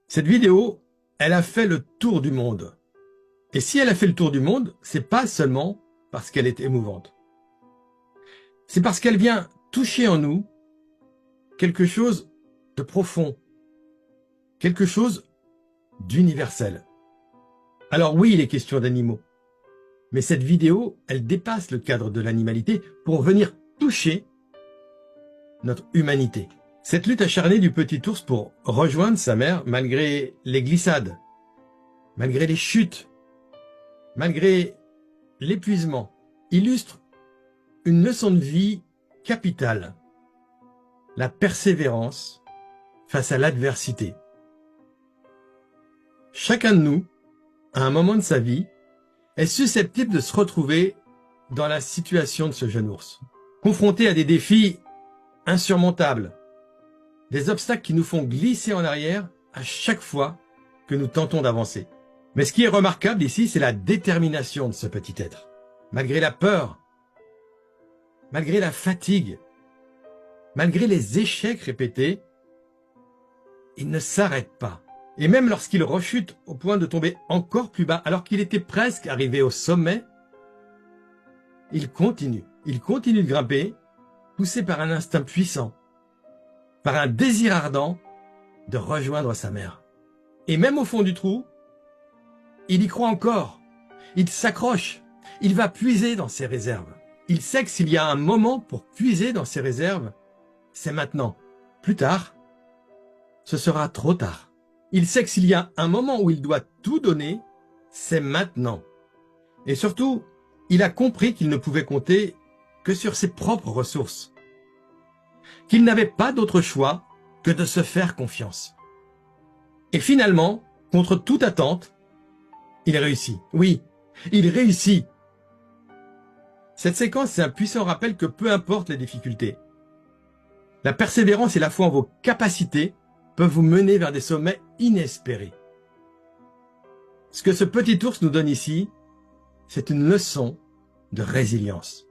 Cette vidéo, elle a fait le tour du monde. Et si elle a fait le tour du monde, c'est pas seulement parce qu'elle est émouvante. C'est parce qu'elle vient toucher en nous quelque chose de profond, quelque chose d'universel. Alors oui, il est question d'animaux. Mais cette vidéo, elle dépasse le cadre de l'animalité pour venir toucher notre humanité. Cette lutte acharnée du petit ours pour rejoindre sa mère, malgré les glissades, malgré les chutes, malgré l'épuisement, illustre une leçon de vie capitale. La persévérance face à l'adversité. Chacun de nous, à un moment de sa vie, est susceptible de se retrouver dans la situation de ce jeune ours, confronté à des défis insurmontables, des obstacles qui nous font glisser en arrière à chaque fois que nous tentons d'avancer. Mais ce qui est remarquable ici, c'est la détermination de ce petit être. Malgré la peur, malgré la fatigue, malgré les échecs répétés, il ne s'arrête pas. Et même lorsqu'il rechute au point de tomber encore plus bas, alors qu'il était presque arrivé au sommet, il continue de grimper, poussé par un instinct puissant, par un désir ardent de rejoindre sa mère. Et même au fond du trou, il y croit encore, il s'accroche, il va puiser dans ses réserves. Il sait que s'il y a un moment pour puiser dans ses réserves, c'est maintenant. Plus tard, ce sera trop tard. Il sait que s'il y a un moment où il doit tout donner, c'est maintenant. Et surtout, il a compris qu'il ne pouvait compter que sur ses propres ressources. Qu'il n'avait pas d'autre choix que de se faire confiance. Et finalement, contre toute attente, il réussit. Oui, il réussit. Cette séquence, c'est un puissant rappel que peu importe les difficultés, la persévérance et la foi en vos capacités peuvent vous mener vers des sommets inespérés. Ce que ce petit ours nous donne ici, c'est une leçon de résilience.